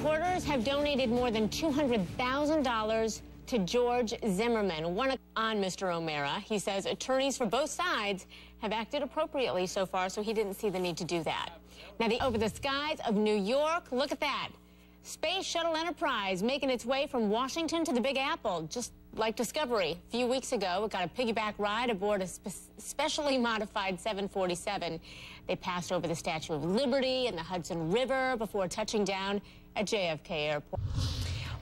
Supporters have donated more than $200,000 to George Zimmerman. One on Mr. O'Mara. He says attorneys for both sides have acted appropriately so far, so he didn't see the need to do that. Now, over the skies of New York, look at that. Space Shuttle Enterprise making its way from Washington to the Big Apple, just like Discovery. A few weeks ago, it got a piggyback ride aboard a specially modified 747. They passed over the Statue of Liberty and the Hudson River before touching down at JFK Airport.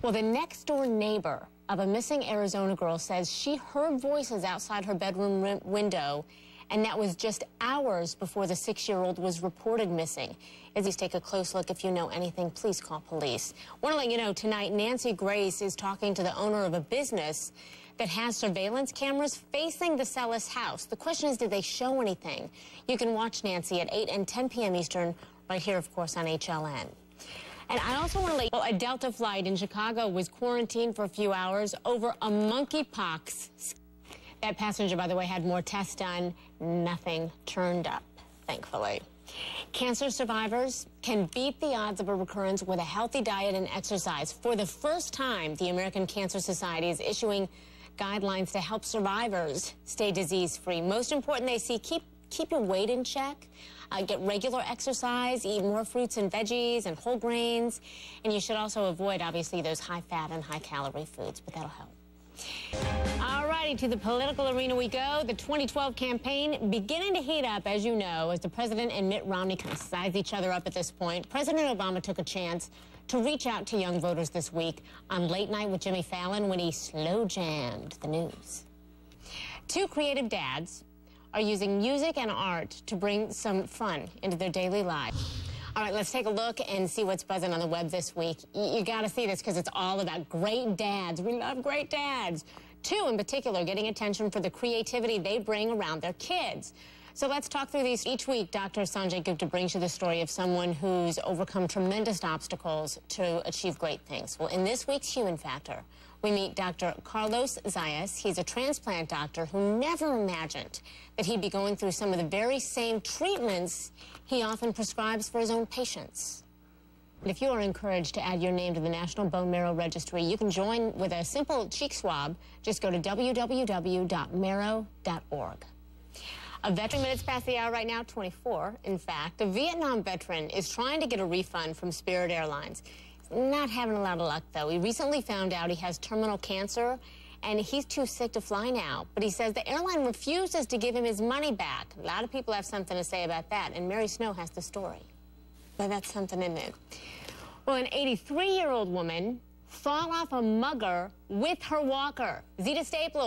Well, the next-door neighbor of a missing Arizona girl says she heard voices outside her bedroom window, and that was just hours before the 6-year-old was reported missing. Please take a close look. If you know anything, please call police. Want to let you know, tonight, Nancy Grace is talking to the owner of a business that has surveillance cameras facing the Sellis house. The question is, did they show anything? You can watch Nancy at 8 and 10 p.m. Eastern, right here, of course, on HLN. And I also want to let you know, a Delta flight in Chicago was quarantined for a few hours over a monkeypox. That passenger, by the way, had more tests done. Nothing turned up, thankfully. Cancer survivors can beat the odds of a recurrence with a healthy diet and exercise. For the first time, the American Cancer Society is issuing guidelines to help survivors stay disease-free. Most important, they see keep your weight in check, get regular exercise, eat more fruits and veggies and whole grains, and you should also avoid, obviously, those high-fat and high-calorie foods, but that'll help. All righty, to the political arena we go. The 2012 campaign beginning to heat up, as you know, as the president and Mitt Romney kind of size each other up at this point. President Obama took a chance to reach out to young voters this week on Late Night with Jimmy Fallon when he slow jammed the news. Two creative dads are using music and art to bring some fun into their daily lives. All right, let's take a look and see what's buzzing on the web this week. You got to see this because it's all about great dads. We love great dads. Two in particular getting attention for the creativity they bring around their kids. So let's talk through these. Each week, Dr. Sanjay Gupta brings you the story of someone who's overcome tremendous obstacles to achieve great things. Well, in this week's Human Factor, we meet Dr. Carlos Zayas. He's a transplant doctor who never imagined that he'd be going through some of the very same treatments he often prescribes for his own patients. If you are encouraged to add your name to the National Bone Marrow Registry, you can join with a simple cheek swab. Just go to www.marrow.org. A veteran, minutes past the hour right now, 24, in fact. A Vietnam veteran is trying to get a refund from Spirit Airlines. He's not having a lot of luck, though. He recently found out he has terminal cancer, and he's too sick to fly now. But he says the airline refuses to give him his money back. A lot of people have something to say about that, and Mary Snow has the story. But that's something in it. Well, an 83-year-old woman fell off a mugger with her walker. Zita Stapler.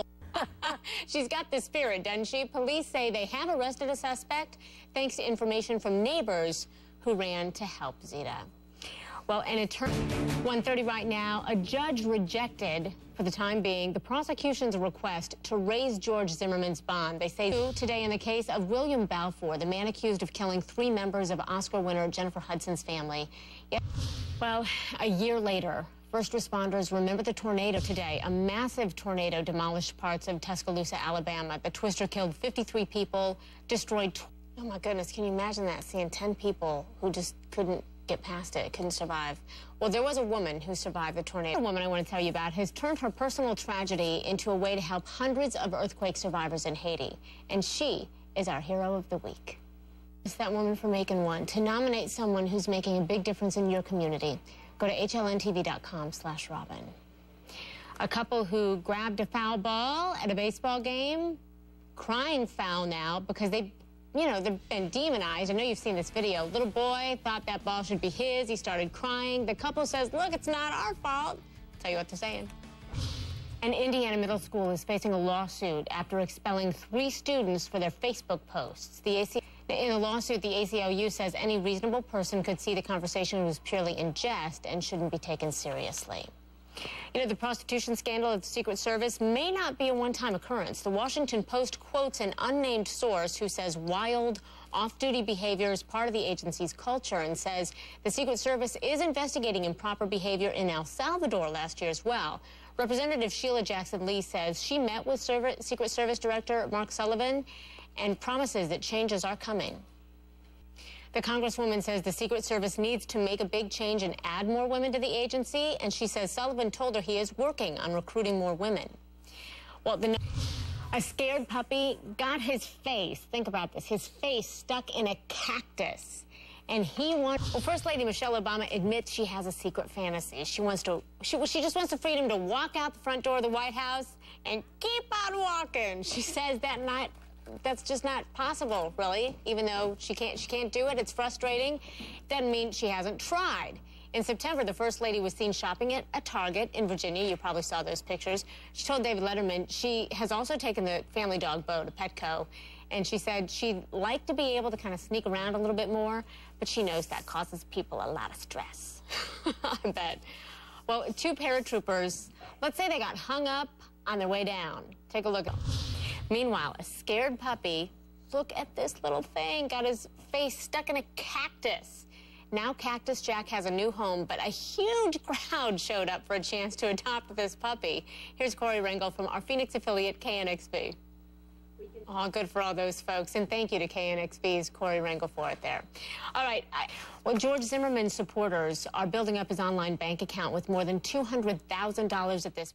She's got the spirit, doesn't she? Police say they have arrested a suspect thanks to information from neighbors who ran to help Zita. Well, and at 1:30 right now, a judge rejected, for the time being, the prosecution's request to raise George Zimmerman's bond. They say today in the case of William Balfour, the man accused of killing 3 members of Oscar winner Jennifer Hudson's family. Well, a year later, first responders remember the tornado today. A massive tornado demolished parts of Tuscaloosa, Alabama. The twister killed 53 people, destroyed... Oh, my goodness, can you imagine that, seeing 10 people who just couldn't get past it, couldn't survive? Well, there was a woman who survived the tornado. The woman I want to tell you about has turned her personal tragedy into a way to help hundreds of earthquake survivors in Haiti. And she is our hero of the week. It's that woman for making one. To nominate someone who's making a big difference in your community, go to HLNTV.com/Robin. A couple who grabbed a foul ball at a baseball game, crying foul now because they've been demonized. I know you've seen this video. Little boy thought that ball should be his. He started crying. The couple says, look, it's not our fault. Tell you what they're saying. An Indiana middle school is facing a lawsuit after expelling 3 students for their Facebook posts. In a lawsuit, the ACLU says any reasonable person could see the conversation was purely in jest and shouldn't be taken seriously. You know, the prostitution scandal at the Secret Service may not be a one-time occurrence. The Washington Post quotes an unnamed source who says wild, off-duty behavior is part of the agency's culture and says the Secret Service is investigating improper behavior in El Salvador last year as well. Representative Sheila Jackson-Lee says she met with Secret Service Director Mark Sullivan and promises that changes are coming. The Congresswoman says the Secret Service needs to make a big change and add more women to the agency, and she says Sullivan told her he is working on recruiting more women. Well, a scared puppy got his face, think about this, his face stuck in a cactus. And well, First Lady Michelle Obama admits she has a secret fantasy. She just wants the freedom to walk out the front door of the White House and keep on walking. She says that's just not possible, really. Even though she can't do it, it's frustrating. Doesn't mean she hasn't tried. In September, the First Lady was seen shopping at a Target in Virginia. You probably saw those pictures. She told David Letterman she has also taken the family dog Bo to Petco, and she said she'd like to be able to kind of sneak around a little bit more, but she knows that causes people a lot of stress. I bet. Well, 2 paratroopers, let's say they got hung up on their way down. Take a look. Meanwhile, a scared puppy, look at this little thing, got his face stuck in a cactus. Now Cactus Jack has a new home, but a huge crowd showed up for a chance to adopt this puppy. Here's Corey Rengel from our Phoenix affiliate, KNXB. Oh, good for all those folks, and thank you to KNXB's Corey Rengel for it there. All right, well, George Zimmerman's supporters are building up his online bank account with more than $200,000 at this point.